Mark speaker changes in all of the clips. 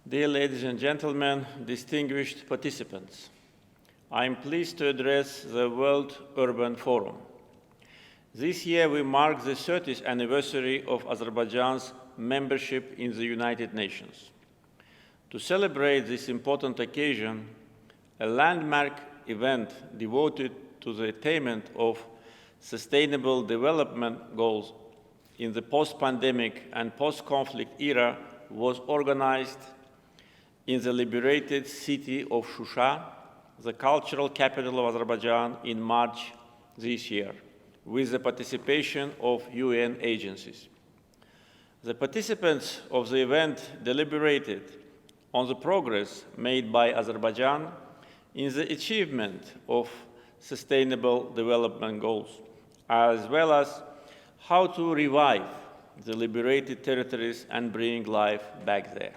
Speaker 1: Dear ladies and gentlemen, distinguished participants, I am pleased to address the World Urban Forum. This year we mark the 30th anniversary of Azerbaijan's membership in the United Nations. To celebrate this important occasion, a landmark event devoted to the attainment of Sustainable Development Goals in the post-pandemic and post-conflict era was organized in the liberated city of Shusha, the cultural capital of Azerbaijan, in March this year, with the participation of UN agencies. The participants of the event deliberated on the progress made by Azerbaijan in the achievement of Sustainable Development Goals, as well as how to revive the liberated territories and bring life back there.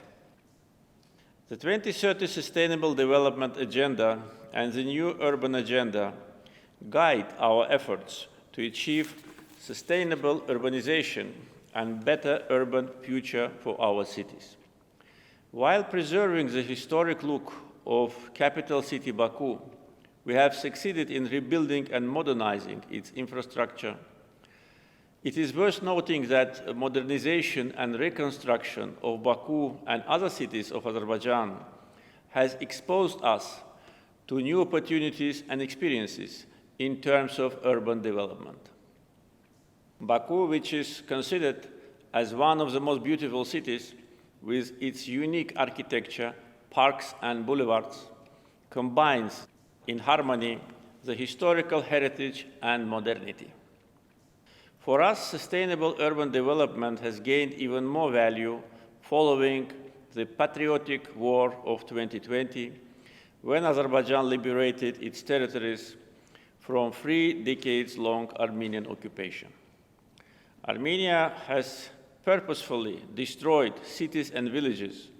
Speaker 1: The 2030 Sustainable Development Agenda and the new Urban Agenda guide our efforts to achieve sustainable urbanization and better urban future for our cities. While preserving the historic look of capital city Baku, we have succeeded in rebuilding and modernizing its infrastructure. It is worth noting that modernization and reconstruction of Baku and other cities of Azerbaijan has exposed us to new opportunities and experiences in terms of urban development. Baku, which is considered as one of the most beautiful cities with its unique architecture, parks and boulevards, combines in harmony the historical heritage and modernity. For us, sustainable urban development has gained even more value following the patriotic war of 2020, when Azerbaijan liberated its territories from 3 decades-long Armenian occupation. Armenia has purposefully destroyed cities and villages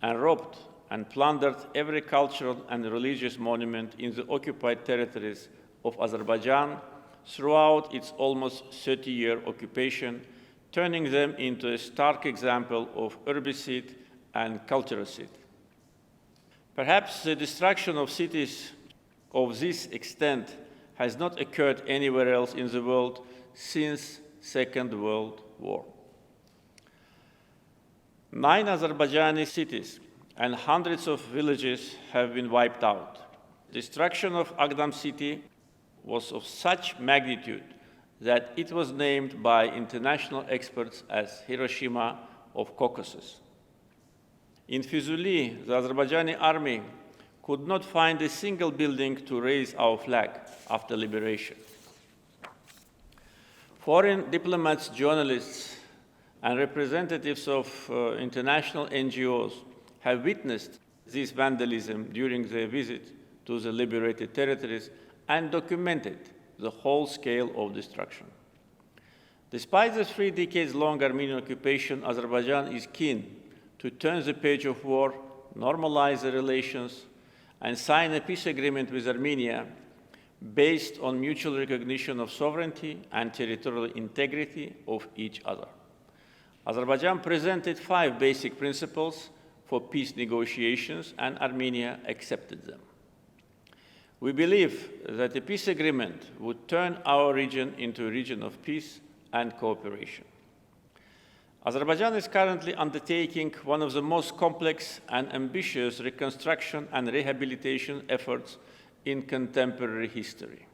Speaker 1: and robbed and plundered every cultural and religious monument in the occupied territories of Azerbaijan throughout its almost 30-year occupation, turning them into a stark example of urbicide and culturocide. Perhaps the destruction of cities of this extent has not occurred anywhere else in the world since the Second World War. 9 Azerbaijani cities and hundreds of villages have been wiped out. Destruction of Agdam city was of such magnitude that it was named by international experts as Hiroshima of Caucasus. In Fuzuli, the Azerbaijani army could not find a single building to raise our flag after liberation. Foreign diplomats, journalists, and representatives of international NGOs have witnessed this vandalism during their visit to the liberated territories and documented the whole scale of destruction. Despite the 3 decades-long Armenian occupation, Azerbaijan is keen to turn the page of war, normalize the relations, and sign a peace agreement with Armenia based on mutual recognition of sovereignty and territorial integrity of each other. Azerbaijan presented 5 basic principles for peace negotiations, and Armenia accepted them. We believe that a peace agreement would turn our region into a region of peace and cooperation. Azerbaijan is currently undertaking one of the most complex and ambitious reconstruction and rehabilitation efforts in contemporary history.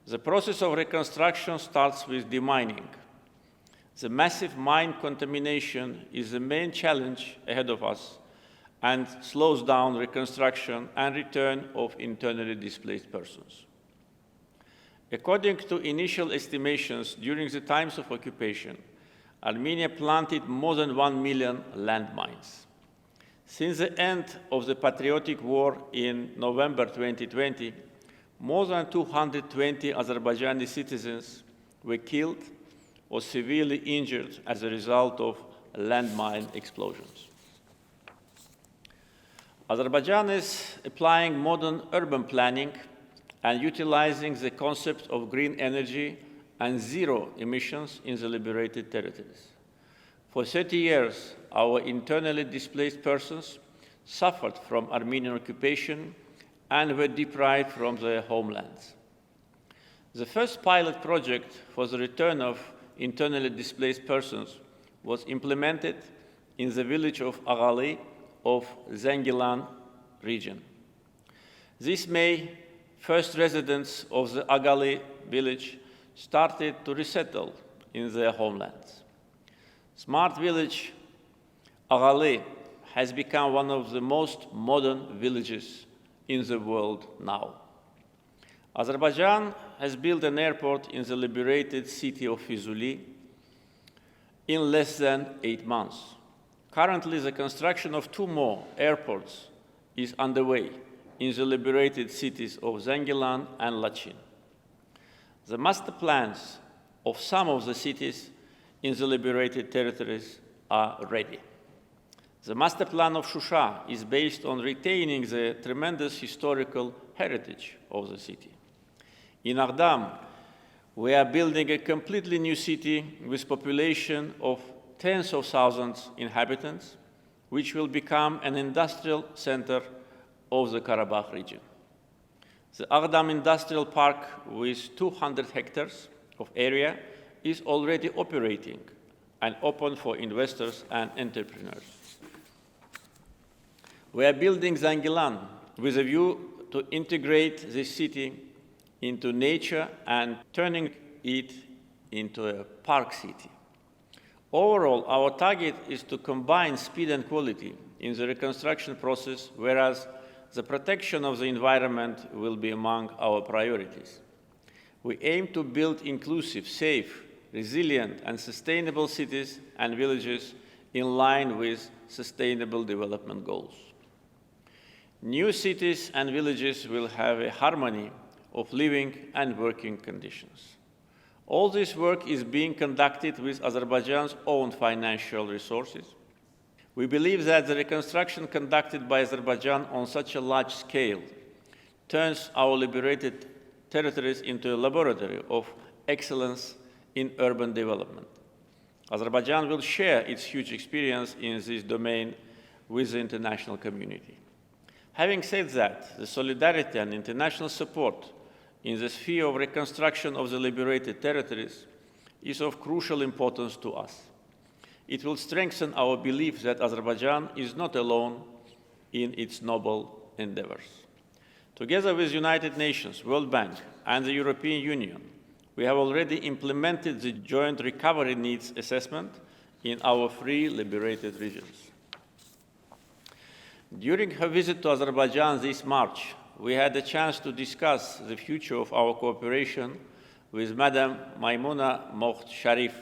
Speaker 1: The process of reconstruction starts with demining. The massive mine contamination is the main challenge ahead of us and slows down reconstruction and return of internally displaced persons. According to initial estimations, during the times of occupation, Armenia planted more than 1 million landmines. Since the end of the patriotic war in November 2020, more than 220 Azerbaijani citizens were killed or severely injured as a result of landmine explosions. Azerbaijan is applying modern urban planning and utilizing the concept of green energy and zero emissions in the liberated territories. For 30 years, our internally displaced persons suffered from Armenian occupation and were deprived from their homelands. The first pilot project for the return of internally displaced persons was implemented in the village of Ağalı of Zengilan region. This May, first residents of the Ağalı village started to resettle in their homelands. Smart village Ağalı has become one of the most modern villages in the world now. Azerbaijan has built an airport in the liberated city of Füzuli in less than 8 months. Currently, the construction of 2 more airports is underway in the liberated cities of Zengilan and Lachin. The master plans of some of the cities in the liberated territories are ready. The master plan of Shusha is based on retaining the tremendous historical heritage of the city. In Agdam, we are building a completely new city with population of tens of thousands inhabitants, which will become an industrial center of the Karabakh region. The Agdam Industrial Park, with 200 hectares of area, is already operating and open for investors and entrepreneurs. We are building Zengilan with a view to integrate this city into nature and turning it into a park city. Overall, our target is to combine speed and quality in the reconstruction process, whereas the protection of the environment will be among our priorities. We aim to build inclusive, safe, resilient, and sustainable cities and villages in line with Sustainable Development Goals. New cities and villages will have a harmony of living and working conditions. All this work is being conducted with Azerbaijan's own financial resources. We believe that the reconstruction conducted by Azerbaijan on such a large scale turns our liberated territories into a laboratory of excellence in urban development. Azerbaijan will share its huge experience in this domain with the international community. Having said that, the solidarity and international support in the sphere of reconstruction of the liberated territories is of crucial importance to us. It will strengthen our belief that Azerbaijan is not alone in its noble endeavors. Together with the United Nations, World Bank, and the European Union, we have already implemented the joint recovery needs assessment in our 3 liberated regions. During her visit to Azerbaijan this March, we had a chance to discuss the future of our cooperation with Madam Maimouna Moht Sharif,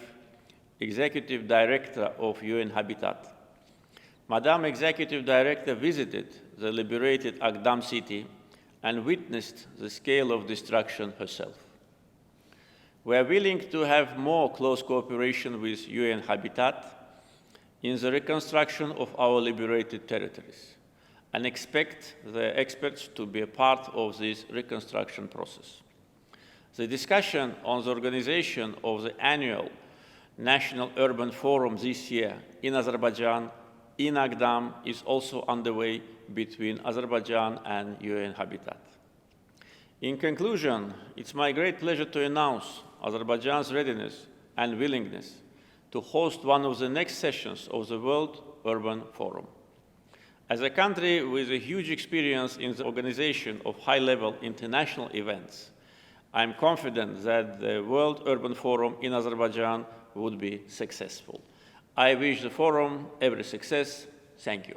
Speaker 1: Executive Director of UN Habitat. Madam Executive Director visited the liberated Agdam city and witnessed the scale of destruction herself. We are willing to have more close cooperation with UN Habitat in the reconstruction of our liberated territories and expect the experts to be a part of this reconstruction process. The discussion on the organization of the annual National Urban Forum this year in Azerbaijan, in Agdam, is also underway between Azerbaijan and UN Habitat. In conclusion, it's my great pleasure to announce Azerbaijan's readiness and willingness to host one of the next sessions of the World Urban Forum. As a country with a huge experience in the organization of high-level international events, I am confident that the World Urban Forum in Azerbaijan would be successful. I wish the forum every success. Thank you.